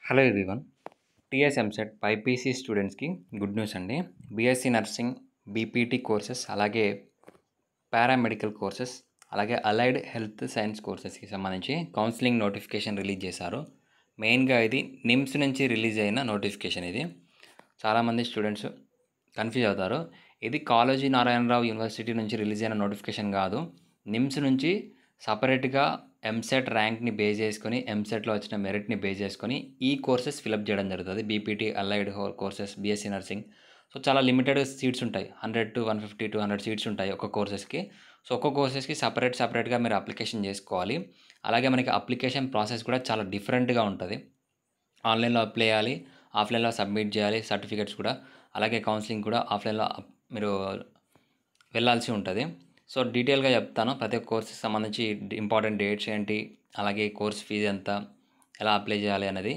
Hello everyone. TS EAMCET BiPC స్టూడెంట్స్కి good news అండి. BSc nursing, BPT courses, అలాగే paramedical courses, అలాగే అలైడ్ హెల్త్ సైన్స్ కోర్సెస్కి సంబంధించి కౌన్సిలింగ్ నోటిఫికేషన్ రిలీజ్ చేశారు. మెయిన్గా ఇది నిమ్స్ నుంచి రిలీజ్ అయిన నోటిఫికేషన్. ఇది చాలామంది స్టూడెంట్స్ కన్ఫ్యూజ్ అవుతారు. ఇది కాళోజీ నారాయణరావు యూనివర్సిటీ నుంచి రిలీజ్ అయిన నోటిఫికేషన్ కాదు. నిమ్స్ నుంచి సపరేట్గా ఎంసెట్ ర్యాంక్ని బేస్ చేసుకొని, ఎంసెట్లో వచ్చిన మెరిట్ని బేస్ చేసుకొని ఈ కోర్సెస్ ఫిలప్ చేయడం జరుగుతుంది. BPT, allied courses, BSc nursing. So చాలా లిమిటెడ్ సీట్స్ ఉంటాయి. 100 to 150 to 100 సీట్స్ ఉంటాయి ఒక్క కోర్సెస్కి. సో ఒక్కో కోర్సెస్కి సపరేట్గా మీరు అప్లికేషన్ చేసుకోవాలి. అలాగే మనకి అప్లికేషన్ ప్రాసెస్ కూడా చాలా డిఫరెంట్గా ఉంటుంది. ఆన్లైన్లో అప్లై చేయాలి, ఆఫ్లైన్లో సబ్మిట్ చేయాలి సర్టిఫికేట్స్ కూడా. అలాగే కౌన్సిలింగ్ కూడా ఆఫ్లైన్లో మీరు వెళ్ళాల్సి ఉంటుంది. సో డీటెయిల్గా చెప్తాను ప్రతి ఒక్క కోర్స్కి సంబంధించి ఇంపార్టెంట్ డేట్స్ ఏంటి, అలాగే కోర్స్ ఫీజు ఎంత, ఎలా అప్లై చేయాలి అనేది.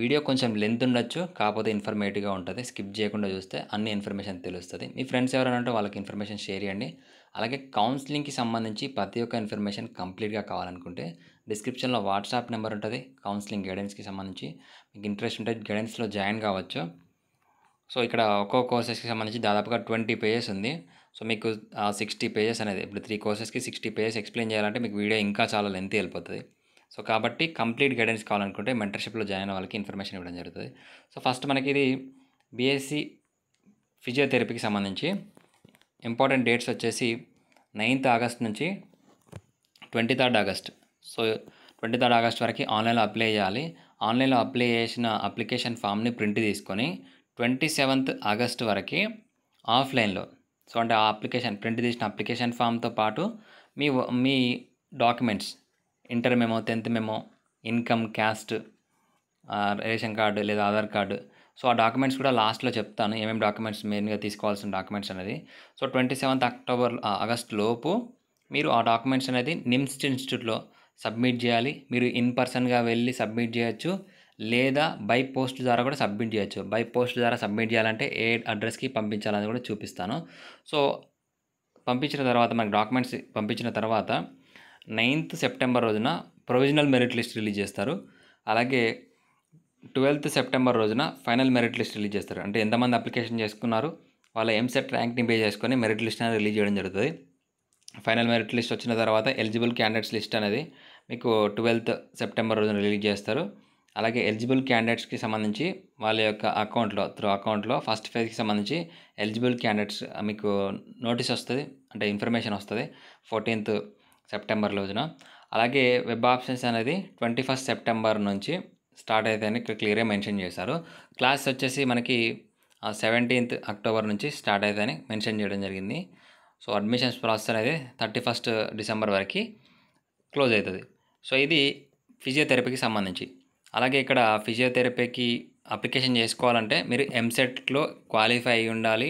వీడియో కొంచెం లెంత్ ఉండొచ్చు, కాకపోతే ఇన్ఫర్మేటివ్గా ఉంటుంది. స్కిప్ చేయకుండా చూస్తే అన్ని ఇన్ఫర్మేషన్ తెలుస్తుంది. మీ ఫ్రెండ్స్ ఎవరైనా ఉంటే వాళ్ళకి ఇన్ఫర్మేషన్ షేర్ చేయండి. అలాగే కౌన్సిలింగ్కి సంబంధించి ప్రతి ఒక్క ఇన్ఫర్మేషన్ కంప్లీట్గా కావాలనుకుంటే డిస్క్రిప్షన్లో వాట్సాప్ నెంబర్ ఉంటుంది. కౌన్సిలింగ్ గైడెన్స్కి సంబంధించి మీకు ఇంట్రెస్ట్ ఉంటే గైడెన్స్లో జాయిన్ కావచ్చు. సో ఇక్కడ ఒక్కో కోర్సెస్కి సంబంధించి దాదాపుగా 20 పేజెస్ ఉంది. సో మీకు 60 పేజెస్ అనేది, ఇప్పుడు 3 కోర్సెస్కి 60 పేజెస్ ఎక్స్ప్లెయిన్ చేయాలంటే మీకు వీడియో ఇంకా చాలా లెంత్ వెళ్ళిపోతుంది. సో కాబట్టి కంప్లీట్ గైడెన్స్ కావాలనుకుంటే మెంటర్షిప్లో జాయిన్ అవ్వ వాళ్ళకి ఇన్ఫర్మేషన్ ఇవ్వడం జరుగుతుంది. సో ఫస్ట్ మనకి ఇది బీఎస్సీ ఫిజియోథెరపీకి సంబంధించి ఇంపార్టెంట్ డేట్స్ వచ్చేసి 9th ఆగస్ట్ నుంచి 23rd August. So 23rd August వరకు ఆన్లైన్లో అప్లై చేయాలి. ఆన్లైన్లో అప్లై చేసిన అప్లికేషన్ ఫామ్ని ప్రింట్ తీసుకొని 27th ఆగస్ట్ వరకు ఆఫ్లైన్లో, సో అంటే ఆ అప్లికేషన్ ప్రింట్ తీసిన అప్లికేషన్ ఫామ్తో పాటు మీ documents, inter memo, 10th memo, income, caste, ration card లేదా ఆధార్ కార్డు. సో ఆ డాక్యుమెంట్స్ కూడా లాస్ట్లో చెప్తాను ఏమేమి డాక్యుమెంట్స్ మెయిన్గా తీసుకోవాల్సిన డాక్యుమెంట్స్ అనేది. సో 27th ఆగస్ట్ లోపు మీరు ఆ డాక్యుమెంట్స్ అనేది నిమ్స్ ఇన్స్టిట్యూట్లో సబ్మిట్ చేయాలి. మీరు ఇన్ పర్సన్గా వెళ్ళి సబ్మిట్ చేయొచ్చు, లేదా బై పోస్ట్ ద్వారా కూడా సబ్మిట్ చేయొచ్చు. బై పోస్ట్ ద్వారా సబ్మిట్ చేయాలంటే ఏ అడ్రస్కి పంపించాలని కూడా చూపిస్తాను. సో పంపించిన తర్వాత మనకి డాక్యుమెంట్స్ పంపించిన తర్వాత 9th సెప్టెంబర్ రోజున ప్రొవిజనల్ మెరిట్ లిస్ట్ రిలీజ్ చేస్తారు. అలాగే 12th సెప్టెంబర్ రోజున ఫైనల్ మెరిట్ లిస్ట్ రిలీజ్ చేస్తారు. అంటే ఎంతమంది అప్లికేషన్ చేసుకున్నారు, వాళ్ళ ఎంసెట్ ర్యాంక్ని బేస్ చేసుకొని మెరిట్ లిస్ట్ అనేది రిలీజ్ చేయడం జరుగుతుంది. ఫైనల్ మెరిట్ లిస్ట్ వచ్చిన తర్వాత ఎలిజిబుల్ క్యాండిడేట్స్ లిస్ట్ అనేది మీకు 12th సెప్టెంబర్ రోజున రిలీజ్ చేస్తారు. అలాగే ఎలిజిబుల్ క్యాండిడేట్స్కి సంబంధించి వాళ్ళ యొక్క అకౌంట్లో ఫస్ట్ ఫేజ్కి సంబంధించి ఎలిజిబుల్ క్యాండిడేట్స్ మీకు నోటీస్ వస్తుంది, అంటే ఇన్ఫర్మేషన్ వస్తుంది 14th సెప్టెంబర్ రోజున. అలాగే వెబ్ ఆప్షన్స్ అనేది 21st సెప్టెంబర్ నుంచి స్టార్ట్ అవుతాయని ఇక్కడ క్లియర్గా మెన్షన్ చేశారు. క్లాస్ వచ్చేసి మనకి 17th అక్టోబర్ నుంచి స్టార్ట్ అవుతాయని మెన్షన్ చేయడం జరిగింది. సో అడ్మిషన్స్ ప్రాసెస్ అనేది 31st డిసెంబర్ వరకు క్లోజ్ అవుతుంది. సో ఇది ఫిజియోథెరపీకి సంబంధించి. అలాగే ఇక్కడ ఫిజియోథెరపీకి అప్లికేషన్ చేసుకోవాలంటే మీరు ఎంసెట్లో క్వాలిఫై అయి ఉండాలి.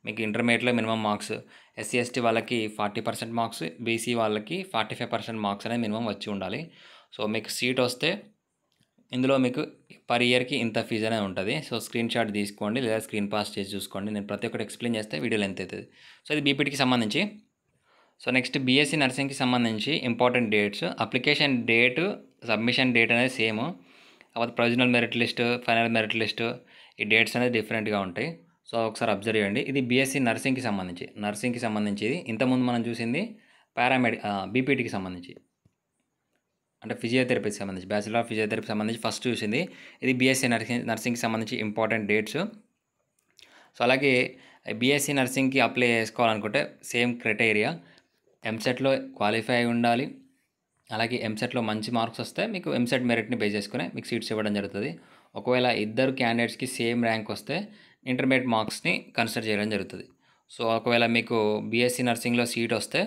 మీకు ఇంటర్మీడియట్లో మినిమం మార్క్స్, ఎస్సీ ఎస్టీ వాళ్ళకి 40% మార్క్స్, బీసీ వాళ్ళకి 45% మార్క్స్ అనేది మినిమం వచ్చి ఉండాలి. సో మీకు సీట్ వస్తే ఇందులో మీకు పర్ ఇయర్కి ఇంత ఫీజు అనేది ఉంటుంది. సో స్క్రీన్ షాట్ తీసుకోండి లేదా స్క్రీన్ పాస్ చేసి చూసుకోండి. నేను ప్రతి ఒక్కటి ఎక్స్ప్లెయిన్ చేస్తే వీడియో లెంత్ అవుతుంది. సో ఇది బీపీటీకి సంబంధించి. సో నెక్స్ట్ బీఎస్సీ నర్సింగ్కి సంబంధించి important dates, application date, submission date అనేది సేమ్, కాకపోతే provisional merit list, final merit list, ఈ డేట్స్ అనేది డిఫరెంట్గా ఉంటాయి. సో ఒకసారి అబ్జర్వ్ చేయండి. ఇది బీఎస్సీ నర్సింగ్కి సంబంధించి ఇది ఇంతకుముందు మనం చూసింది బీపీటీకి సంబంధించి, అంటే ఫిజియోథెరపీకి సంబంధించి, బ్యాచిలర్ ఆఫ్ ఫిజియోథెరపీకి సంబంధించి ఫస్ట్ చూసింది. ఇది బీఎస్సీ నర్సింగ్కి సంబంధించి ఇంపార్టెంట్ డేట్స్. సో అలాగే బీఎస్సీ నర్సింగ్కి అప్లై చేసుకోవాలనుకుంటే సేమ్ క్రైటీరియా, ఎంసెట్లో క్వాలిఫై అయి ఉండాలి. అలాగే ఎంసెట్లో మంచి మార్క్స్ వస్తే మీకు ఎంసెట్ మెరిట్ని బేస్ చేసుకుని మీకు సీట్స్ ఇవ్వడం జరుగుతుంది. ఒకవేళ ఇద్దరు క్యాండిడేట్స్కి సేమ్ ర్యాంక్ వస్తే ఇంటర్మీడియట్ మార్క్స్ని కన్సిడర్ చేయడం జరుగుతుంది. సో ఒకవేళ మీకు బీఎస్సీ నర్సింగ్లో సీట్ వస్తే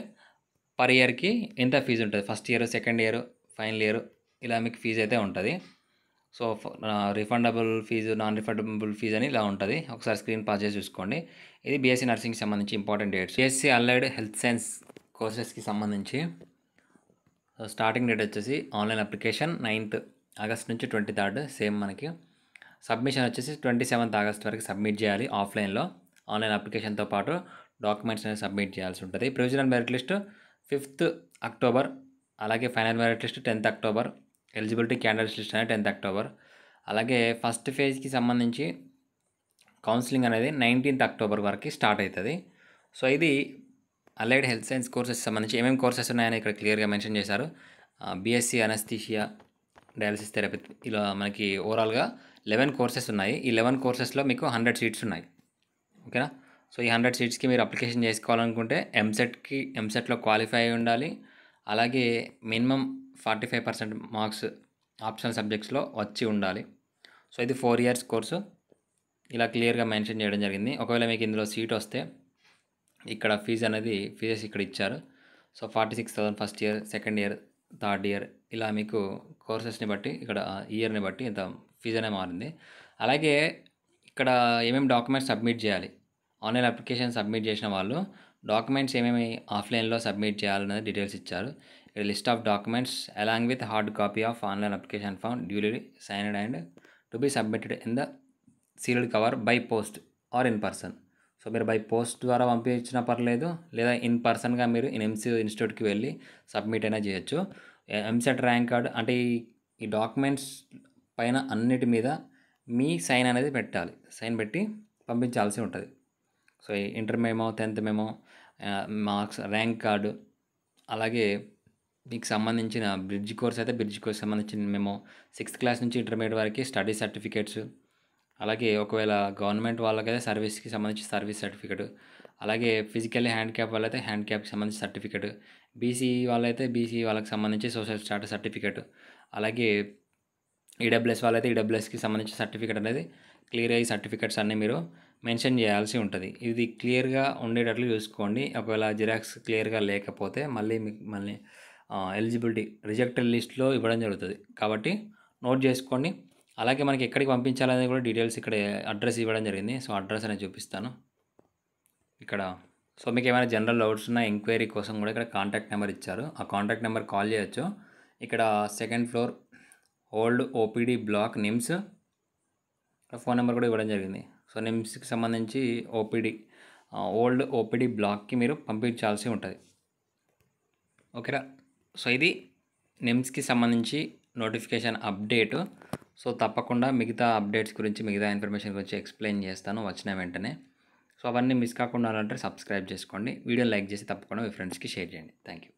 పర్ ఇయర్కి ఎంత ఫీజు ఉంటుంది, first year, second year, final year, ఇలా మీకు ఫీజు అయితే ఉంటుంది. So refundable fee, non refundable fee అని ఇలా ఉంటుంది. ఒకసారి స్క్రీన్ పాస్ చేసి చూసుకోండి. ఇది బీఎస్సీ నర్సింగ్కి సంబంధించి important dates. BSc allied health science కోర్సెస్కి సంబంధించి స్టార్టింగ్ డేట్ వచ్చేసి ఆన్లైన్ అప్లికేషన్ 9th ఆగస్ట్ నుంచి 23rd సేమ్ మనకి. సబ్మిషన్ వచ్చేసి 27th ఆగస్ట్ వరకు సబ్మిట్ చేయాలి ఆఫ్లైన్లో. ఆన్లైన్ అప్లికేషన్తో పాటు డాక్యుమెంట్స్ అనేది సబ్మిట్ చేయాల్సి ఉంటుంది. Provisional merit list 5th October, అలాగే final merit list 10th October, eligibility candidates list అనేది 10th అక్టోబర్. అలాగే ఫస్ట్ ఫేజ్కి సంబంధించి కౌన్సిలింగ్ అనేది 19th అక్టోబర్ వరకు స్టార్ట్ అవుతుంది. సో ఇది అలైడ్ హెల్త్ సైన్స్ కోర్సెస్ సంబంధించి ఏమేమి కోర్సెస్ ఉన్నాయని ఇక్కడ క్లియర్గా మెన్షన్ చేశారు. బీఎస్సీ అనస్థీషియా, డయాలసిస్ థెరపీ, ఇలా మనకి ఓవరాల్గా 11 కోర్సెస్ ఉన్నాయి. ఈ 11 కోర్సెస్లో మీకు 100 సీట్స్ ఉన్నాయి. ఓకేనా. సో ఈ 100 సీట్స్కి మీరు అప్లికేషన్ చేసుకోవాలనుకుంటే ఎంసెట్లో క్వాలిఫై అయి ఉండాలి. అలాగే మినిమం 45% మార్క్స్ ఆప్షనల్ సబ్జెక్ట్స్లో వచ్చి ఉండాలి. సో ఇది 4 ఇయర్స్ కోర్సు, ఇలా క్లియర్గా మెన్షన్ చేయడం జరిగింది. ఒకవేళ మీకు ఇందులో సీట్ వస్తే ఇక్కడ ఫీజెస్ ఇక్కడ ఇచ్చారు. So 46,000 first year, second year, third year, ఇలా మీకు కోర్సెస్ని బట్టి ఇక్కడ ఇయర్ని బట్టి ఇంత ఫీజు అనేది మారింది. అలాగే ఇక్కడ ఏమేమి డాక్యుమెంట్స్ సబ్మిట్ చేయాలి, ఆన్లైన్ అప్లికేషన్ సబ్మిట్ చేసిన వాళ్ళు డాక్యుమెంట్స్ ఏమేమి ఆఫ్లైన్లో సబ్మిట్ చేయాలనేది డీటెయిల్స్ ఇచ్చారు. ఇక్కడ list of documents along with hard copy of online application form duly signed and to be submitted in the sealed cover by post or in person. So మీరు by post ద్వారా పంపించినా పర్లేదు, లేదా in పర్సన్గా మీరు NMC ఇన్స్టిట్యూట్కి వెళ్ళి submit అయినా చేయొచ్చు. ఎంసెట్ ర్యాంక్ కార్డ్ అంటే ఈ డాక్యుమెంట్స్ పైన అన్నిటి మీద మీ సైన్ అనేది పెట్టాలి. సైన్ పెట్టి పంపించాల్సి ఉంటుంది. So inter memo, 10th memo, marks, rank card, అలాగే మీకు సంబంధించిన బ్రిడ్జ్ కోర్స్ అయితే బ్రిడ్జ్ కోర్స్ సంబంధించిన మెమో, 6th క్లాస్ నుంచి ఇంటర్మీడియట్ వరకు స్టడీ సర్టిఫికేట్స్, అలాగే ఒకవేళ గవర్నమెంట్ వాళ్ళకైతే సర్వీస్కి సంబంధించి సర్వీస్ సర్టిఫికేట్, అలాగే ఫిజికల్లీ హ్యాండిక్యాప్ వాళ్ళైతే హ్యాండిక్యాప్కి సంబంధించి సర్టిఫికేట్, బీసీ వాళ్ళైతే బీసీ వాళ్ళకి సంబంధించి సోషల్ స్టాటస్ సర్టిఫికేట్, అలాగే ఈడబ్ల్యూఎస్ వాళ్ళైతే ఈడబ్ల్యూఎస్కి సంబంధించిన సర్టిఫికేట్ అనేది క్లియర్ అయ్యి సర్టిఫికేట్స్ అన్నీ మీరు మెన్షన్ చేయాల్సి ఉంటుంది. ఇది క్లియర్గా ఉండేటట్లు చూసుకోండి. ఒకవేళ జిరాక్స్ క్లియర్గా లేకపోతే మళ్ళీ ఎలిజిబిలిటీ రిజెక్టెడ్ లిస్ట్లో ఇవ్వడం జరుగుతుంది. కాబట్టి నోట్ చేసుకోండి. అలాగే మనకి ఎక్కడికి పంపించాలనేది కూడా డీటెయిల్స్ ఇక్కడ అడ్రస్ ఇవ్వడం జరిగింది. సో అడ్రస్ అనేది చూపిస్తాను ఇక్కడ. సో మీకు ఏమైనా జనరల్ డౌట్స్ ఉన్న ఎంక్వైరీ కోసం కూడా ఇక్కడ కాంటాక్ట్ నెంబర్ ఇచ్చారు. ఆ కాంటాక్ట్ నెంబర్ కాల్ చేయొచ్చు. ఇక్కడ 2nd floor old OPD block NIMS, phone number కూడా ఇవ్వడం జరిగింది. సో నిమ్స్కి సంబంధించి ఓల్డ్ ఓపీడీ బ్లాక్కి మీరు పంపించాల్సి ఉంటుంది. ఓకేనా. సో ఇది నిమ్స్కి సంబంధించి నోటిఫికేషన్ అప్డేటు. సో తప్పకుండా మిగతా అప్డేట్స్ గురించి, మిగతా ఇన్ఫర్మేషన్ గురించి ఎక్స్ప్లెయిన్ చేస్తాను వచ్చిన వెంటనే. సో అవన్నీ మిస్ కాకుండా అంటే సబ్స్క్రైబ్ చేసుకోండి. వీడియో లైక్ చేసి తప్పకుండా మీ ఫ్రెండ్స్కి షేర్ చేయండి. Thank you.